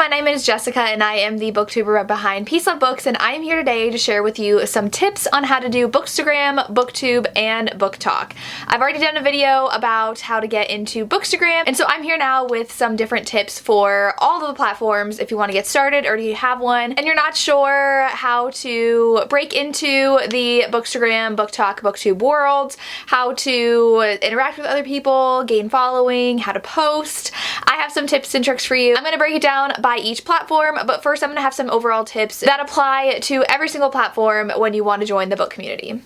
my name is Jessica and I am the booktuber behind Peace Love Books, and I am here today to share with you some tips on how to do Bookstagram, Booktube, and BookTok. I've already done a video about how to get into Bookstagram, and so I'm here now with some different tips for all of the platforms if you want to get started or you have one and you're not sure how to break into the Bookstagram, BookTok, Booktube worlds, how to interact with other people, gain following, how to post. I have some tips and tricks for you. I'm going to break it down by each platform, but first I'm going to have some overall tips that apply to every single platform when you want to join the book community.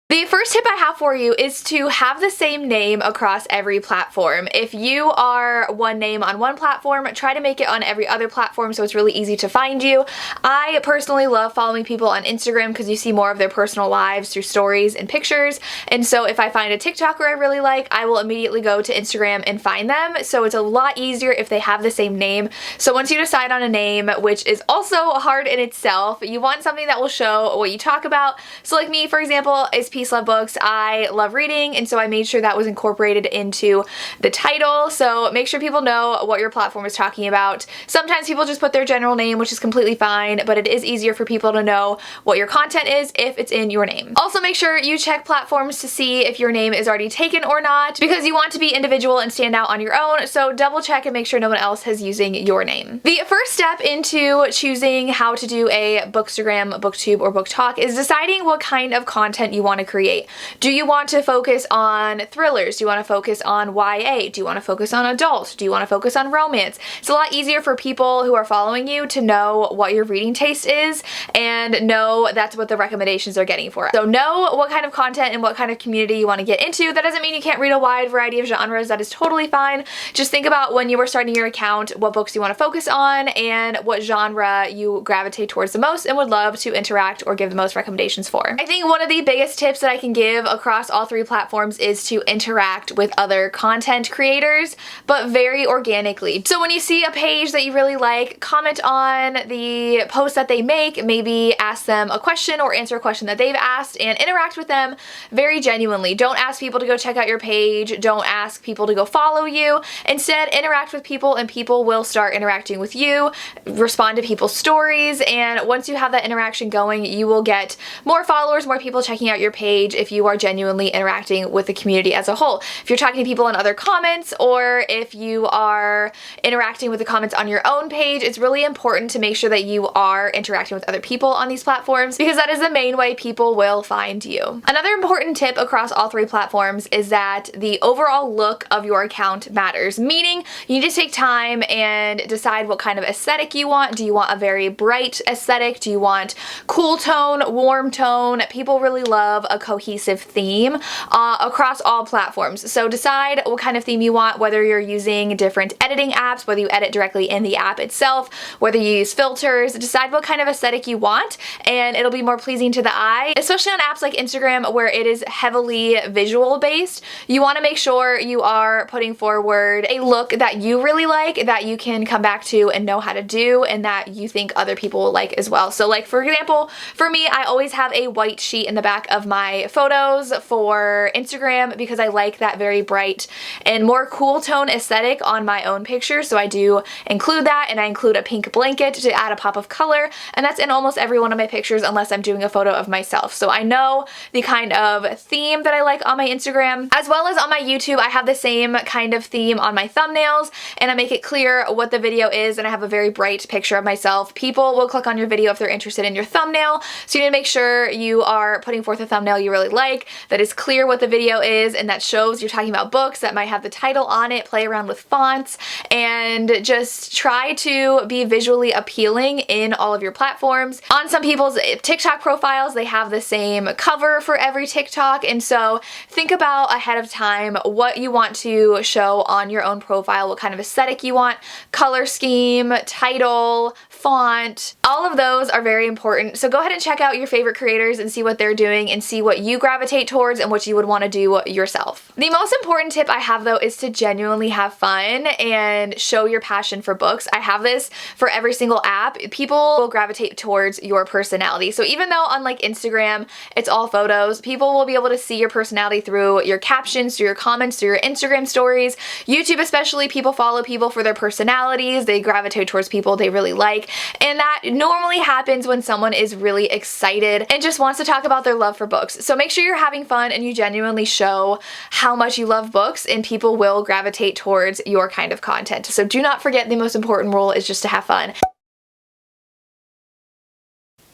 The first tip I have for you is to have the same name across every platform. If you are one name on one platform, try to make it on every other platform so it's really easy to find you. I personally love following people on Instagram because you see more of their personal lives through stories and pictures, and so if I find a TikToker I really like, I will immediately go to Instagram and find them, so it's a lot easier if they have the same name. So once you decide on a name, which is also hard in itself, you want something that will show what you talk about. So like me, for example, is Peace Love Books. I love reading, and so I made sure that was incorporated into the title, so make sure people know what your platform is talking about. Sometimes people just put their general name, which is completely fine, but it is easier for people to know what your content is if it's in your name. Also, make sure you check platforms to see if your name is already taken or not, because you want to be individual and stand out on your own, so double check and make sure no one else is using your name. The first step into choosing how to do a Bookstagram, Booktube, or BookTok is deciding what kind of content you want to create. Do you want to focus on thrillers? Do you want to focus on YA? Do you want to focus on adult? Do you want to focus on romance? It's a lot easier for people who are following you to know what your reading taste is and know that's what the recommendations are getting for it. So know what kind of content and what kind of community you want to get into. That doesn't mean you can't read a wide variety of genres. That is totally fine. Just think about when you were starting your account what books you want to focus on and what genre you gravitate towards the most and would love to interact or give the most recommendations for. I think one of the biggest tips that I can give across all three platforms is to interact with other content creators, but very organically. So when you see a page that you really like, comment on the post that they make, maybe ask them a question or answer a question that they've asked, and interact with them very genuinely. Don't ask people to go check out your page, don't ask people to go follow you. Instead, interact with people and people will start interacting with you, respond to people's stories, and once you have that interaction going, you will get more followers, more people checking out your page if you are genuinely interacting with the community as a whole. If you're talking to people in other comments, or if you are interacting with the comments on your own page, it's really important to make sure that you are interacting with other people on these platforms, because that is the main way people will find you. Another important tip across all three platforms is that the overall look of your account matters, meaning you need to take time and decide what kind of aesthetic you want. Do you want a very bright aesthetic? Do you want cool tone, warm tone? People really love a cohesive theme across all platforms. So decide what kind of theme you want, whether you're using different editing apps, whether you edit directly in the app itself, whether you use filters. Decide what kind of aesthetic you want, and it'll be more pleasing to the eye, especially on apps like Instagram where it is heavily visual based. You want to make sure you are putting forward a look that you really like, that you can come back to and know how to do, and that you think other people will like as well. So like, for example, for me, I always have a white sheet in the back of my photos for Instagram because I like that very bright and more cool tone aesthetic on my own pictures, so I do include that, and I include a pink blanket to add a pop of color, and that's in almost every one of my pictures unless I'm doing a photo of myself. So I know the kind of theme that I like on my Instagram, as well as on my YouTube. I have the same kind of theme on my thumbnails, and I make it clear what the video is, and I have a very bright picture of myself. People will click on your video if they're interested in your thumbnail, so you need to make sure you are putting forth a thumbnail you really like, that is clear what the video is, and that shows you're talking about books, that might have the title on it. Play around with fonts and just try to be visually appealing in all of your platforms. On some people's TikTok profiles, they have the same cover for every TikTok, and so think about ahead of time what you want to show on your own profile, what kind of aesthetic you want, color scheme, title, font. All of those are very important, so go ahead and check out your favorite creators and see what they're doing and see what you gravitate towards and what you would want to do yourself. The most important tip I have though is to genuinely have fun and show your passion for books. I have this for every single app. People will gravitate towards your personality. So even though on like Instagram, it's all photos, people will be able to see your personality through your captions, through your comments, through your Instagram stories. YouTube especially, people follow people for their personalities. They gravitate towards people they really like. And that normally happens when someone is really excited and just wants to talk about their love for books. So make sure you're having fun and you genuinely show how much you love books, and people will gravitate towards your kind of content. So do not forget, the most important rule is just to have fun.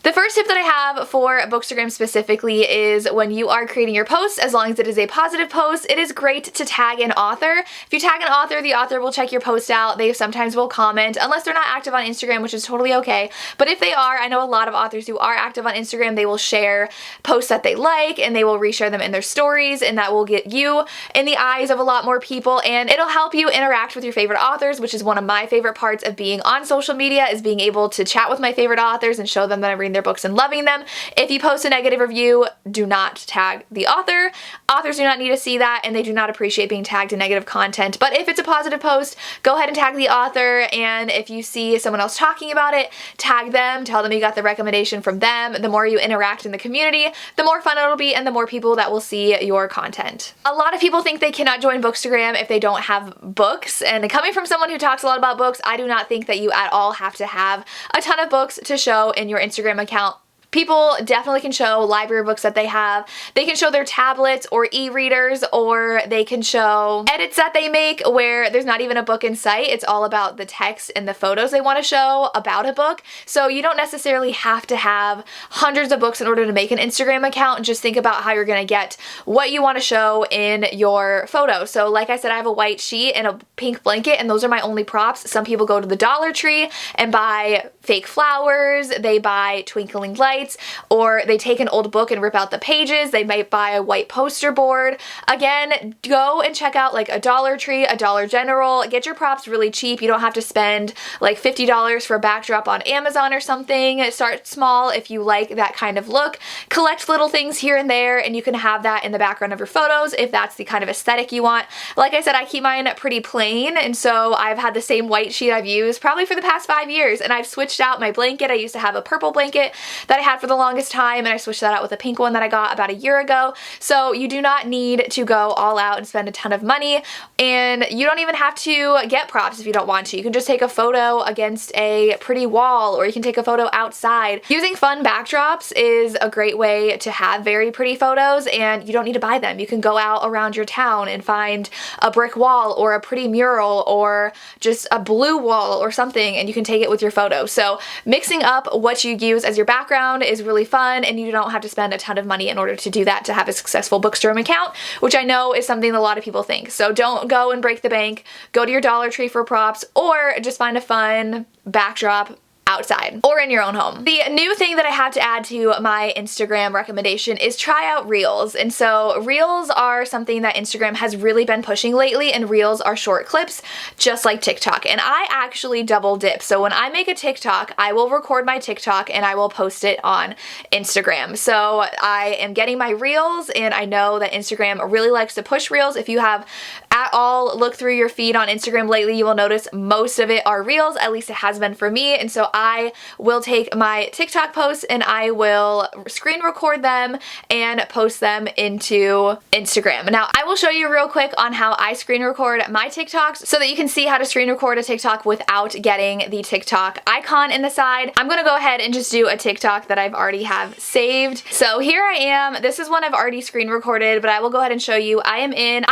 The first tip that I have for Bookstagram specifically is when you are creating your post, as long as it is a positive post, it is great to tag an author. If you tag an author, the author will check your post out. They sometimes will comment, unless they're not active on Instagram, which is totally okay. But if they are, I know a lot of authors who are active on Instagram, they will share posts that they like and they will reshare them in their stories, and that will get you in the eyes of a lot more people, and it'll help you interact with your favorite authors, which is one of my favorite parts of being on social media, is being able to chat with my favorite authors and show them that I'm reading their books and loving them. If you post a negative review, do not tag the author. Authors do not need to see that, and they do not appreciate being tagged in negative content. But if it's a positive post, go ahead and tag the author, and if you see someone else talking about it, tag them, tell them you got the recommendation from them. The more you interact in the community, the more fun it'll be and the more people that will see your content. A lot of people think they cannot join Bookstagram if they don't have books, and coming from someone who talks a lot about books, I do not think that you at all have to have a ton of books to show in your Instagram account. People definitely can show library books that they have. They can show their tablets or e-readers, or they can show edits that they make where there's not even a book in sight. It's all about the text and the photos they want to show about a book. So you don't necessarily have to have hundreds of books in order to make an Instagram account. Just think about how you're going to get what you want to show in your photo. So like I said, I have a white sheet and a pink blanket, and those are my only props. Some people go to the Dollar Tree and buy fake flowers. They buy twinkling lights, or they take an old book and rip out the pages. They might buy a white poster board. Again, go and check out like a Dollar Tree, a Dollar General. Get your props really cheap. You don't have to spend like $50 for a backdrop on Amazon or something. Start small if you like that kind of look. Collect little things here and there, and you can have that in the background of your photos if that's the kind of aesthetic you want. Like I said, I keep mine pretty plain, and so I've had the same white sheet I've used probably for the past 5 years, and I've switched out my blanket. I used to have a purple blanket that I had for the longest time, and I switched that out with a pink one that I got about a year ago. So you do not need to go all out and spend a ton of money, and you don't even have to get props if you don't want to. You can just take a photo against a pretty wall, or you can take a photo outside. Using fun backdrops is a great way to have very pretty photos, and you don't need to buy them. You can go out around your town and find a brick wall or a pretty mural or just a blue wall or something, and you can take it with your photo. So mixing up what you use as your background is really fun, and you don't have to spend a ton of money in order to do that to have a successful Bookstagram account, which I know is something a lot of people think. So don't go and break the bank. Go to your Dollar Tree for props, or just find a fun backdrop outside or in your own home. The new thing that I have to add to my Instagram recommendation is try out Reels. And so Reels are something that Instagram has really been pushing lately, and Reels are short clips just like TikTok. And I actually double dip. So when I make a TikTok, I will record my TikTok and I will post it on Instagram. So I am getting my Reels, and I know that Instagram really likes to push Reels. If you have at all looked through your feed on Instagram lately, you will notice most of it are Reels. At least it has been for me. And so I will take my TikTok posts and I will screen record them and post them into Instagram. Now, I will show you real quick on how I screen record my TikToks so that you can see how to screen record a TikTok without getting the TikTok icon in the side. I'm gonna go ahead and just do a TikTok that I've already have saved. So here I am. This is one I've already screen recorded, but I will go ahead and show you. I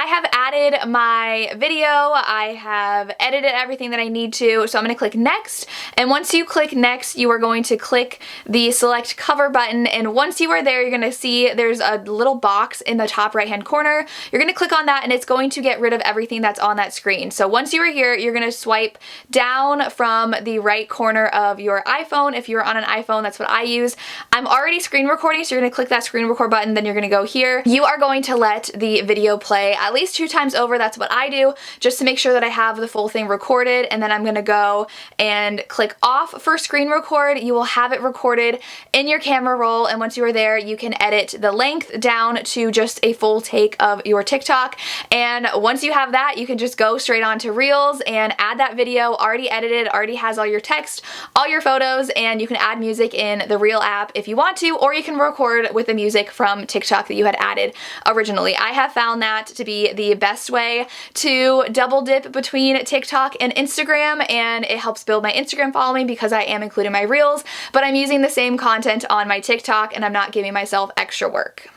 have added my video. I have edited everything that I need to. So I'm gonna click next. And once you click next, you are going to click the select cover button. And once you are there, you're gonna see there's a little box in the top right hand corner. You're gonna click on that and it's going to get rid of everything that's on that screen. So once you are here, you're gonna swipe down from the right corner of your iPhone. If you're on an iPhone, that's what I use. I'm already screen recording, so you're gonna click that screen record button, then you're gonna go here. You are going to let the video play at least 2 times over. That's what I do, just to make sure that I have the full thing recorded. And then I'm gonna go and click off for first screen record, you will have it recorded in your camera roll, and once you are there, you can edit the length down to just a full take of your TikTok. And once you have that, you can just go straight on to Reels and add that video already edited, already has all your text, all your photos, and you can add music in the Reel app if you want to, or you can record with the music from TikTok that you had added originally. I have found that to be the best way to double dip between TikTok and Instagram, and it helps build my Instagram following because I am including my Reels, but I'm using the same content on my TikTok and I'm not giving myself extra work.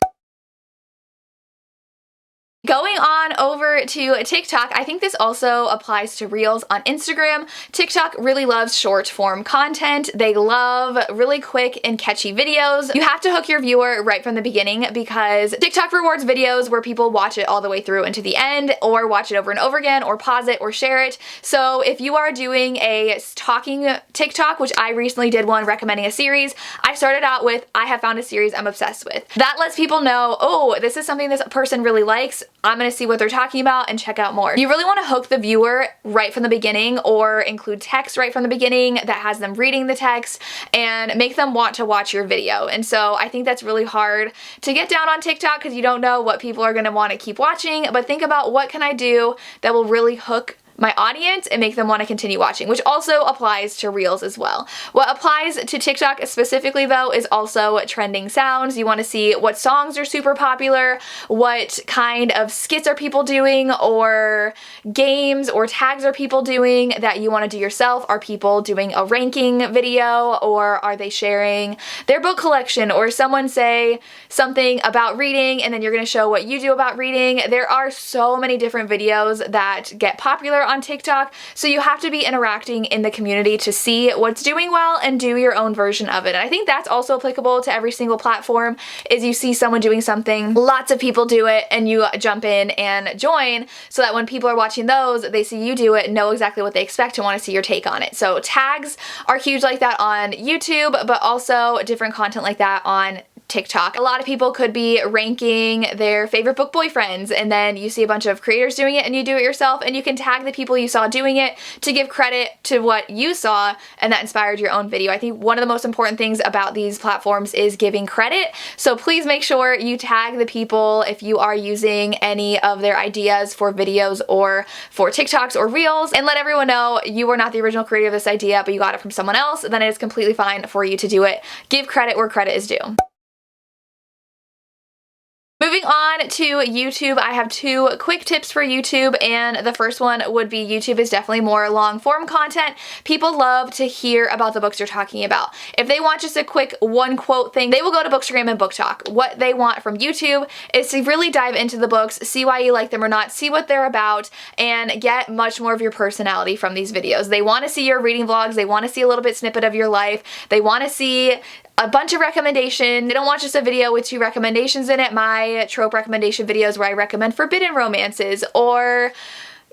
Going on over to TikTok, I think this also applies to Reels on Instagram. TikTok really loves short form content. They love really quick and catchy videos. You have to hook your viewer right from the beginning because TikTok rewards videos where people watch it all the way through into the end, or watch it over and over again, or pause it or share it. So if you are doing a talking TikTok, which I recently did one recommending a series, I started out with, I have found a series I'm obsessed with. That lets people know, oh, this is something this person really likes. I'm gonna see what they're talking about and check out more. You really wanna hook the viewer right from the beginning, or include text right from the beginning that has them reading the text and make them want to watch your video. And so I think that's really hard to get down on TikTok because you don't know what people are gonna wanna keep watching, but think about what can I do that will really hook my audience and make them want to continue watching, which also applies to Reels as well. What applies to TikTok specifically though is also trending sounds. You want to see what songs are super popular, what kind of skits are people doing, or games or tags are people doing that you want to do yourself. Are people doing a ranking video, or are they sharing their book collection, or someone say something about reading and then you're going to show what you do about reading. There are so many different videos that get popular on TikTok, so you have to be interacting in the community to see what's doing well and do your own version of it. And I think that's also applicable to every single platform, is you see someone doing something, lots of people do it, and you jump in and join, so that when people are watching those, they see you do it, know exactly what they expect, and want to see your take on it. So tags are huge like that on YouTube, but also different content like that on TikTok. A lot of people could be ranking their favorite book boyfriends, and then you see a bunch of creators doing it and you do it yourself, and you can tag the people you saw doing it to give credit to what you saw and that inspired your own video. I think one of the most important things about these platforms is giving credit, so please make sure you tag the people if you are using any of their ideas for videos or for TikToks or Reels, and let everyone know you were not the original creator of this idea, but you got it from someone else. Then it is completely fine for you to do it. Give credit where credit is due. Moving on to YouTube, I have two quick tips for YouTube, and the first one would be YouTube is definitely more long form content. People love to hear about the books you're talking about. If they want just a quick one quote thing, they will go to Bookstagram and BookTok. What they want from YouTube is to really dive into the books, see why you like them or not, see what they're about, and get much more of your personality from these videos. They want to see your reading vlogs, they want to see a little bit snippet of your life, they want to see a bunch of recommendations. They don't want just a video with 2 recommendations in it. My trope recommendation videos where I recommend forbidden romances or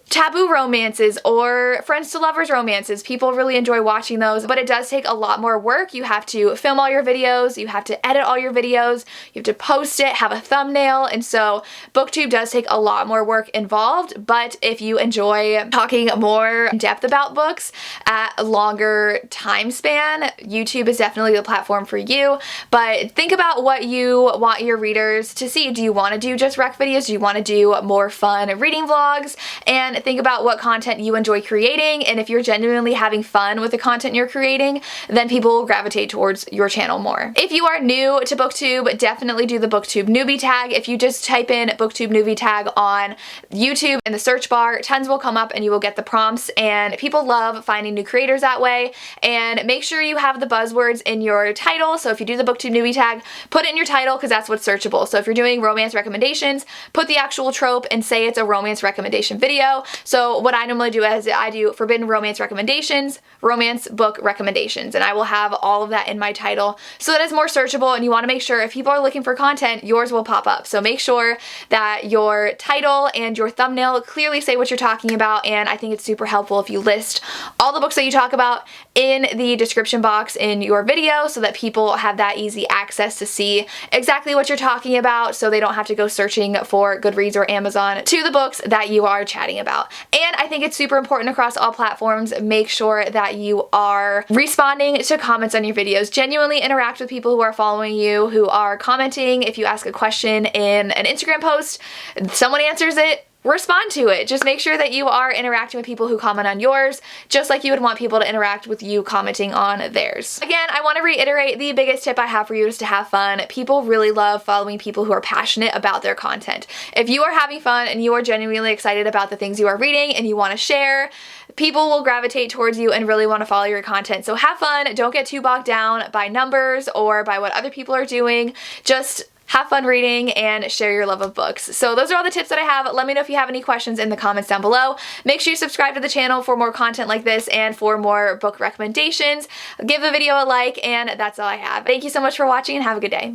taboo romances or friends to lovers romances. People really enjoy watching those, but it does take a lot more work. You have to film all your videos, you have to edit all your videos, you have to post it, have a thumbnail, and so BookTube does take a lot more work involved. But if you enjoy talking more in depth about books at a longer time span, YouTube is definitely the platform for you. But think about what you want your readers to see. Do you want to do just rec videos? Do you want to do more fun reading vlogs? And think about what content you enjoy creating, and if you're genuinely having fun with the content you're creating, then people will gravitate towards your channel more. If you are new to BookTube, definitely do the BookTube newbie tag. If you just type in BookTube newbie tag on YouTube in the search bar, tons will come up and you will get the prompts, and people love finding new creators that way. And make sure you have the buzzwords in your title. So if you do the BookTube newbie tag, put it in your title because that's what's searchable. So if you're doing romance recommendations, put the actual trope and say it's a romance recommendation video. So what I normally do is I do forbidden romance recommendations, romance book recommendations, and I will have all of that in my title so that it's more searchable. And you want to make sure if people are looking for content, yours will pop up. So make sure that your title and your thumbnail clearly say what you're talking about, and I think it's super helpful if you list all the books that you talk about in the description box in your video so that people have that easy access to see exactly what you're talking about, so they don't have to go searching for Goodreads or Amazon to the books that you are chatting about. out. And I think it's super important across all platforms. Make sure that you are responding to comments on your videos. Genuinely interact with people who are following you, who are commenting. If you ask a question in an Instagram post, someone answers it, respond to it. Just make sure that you are interacting with people who comment on yours, just like you would want people to interact with you commenting on theirs. Again, I want to reiterate, the biggest tip I have for you is to have fun. People really love following people who are passionate about their content. If you are having fun and you are genuinely excited about the things you are reading and you want to share, people will gravitate towards you and really want to follow your content. So have fun. Don't get too bogged down by numbers or by what other people are doing. Just have fun reading and share your love of books. So those are all the tips that I have. Let me know if you have any questions in the comments down below. Make sure you subscribe to the channel for more content like this and for more book recommendations. Give the video a like, and that's all I have. Thank you so much for watching and have a good day.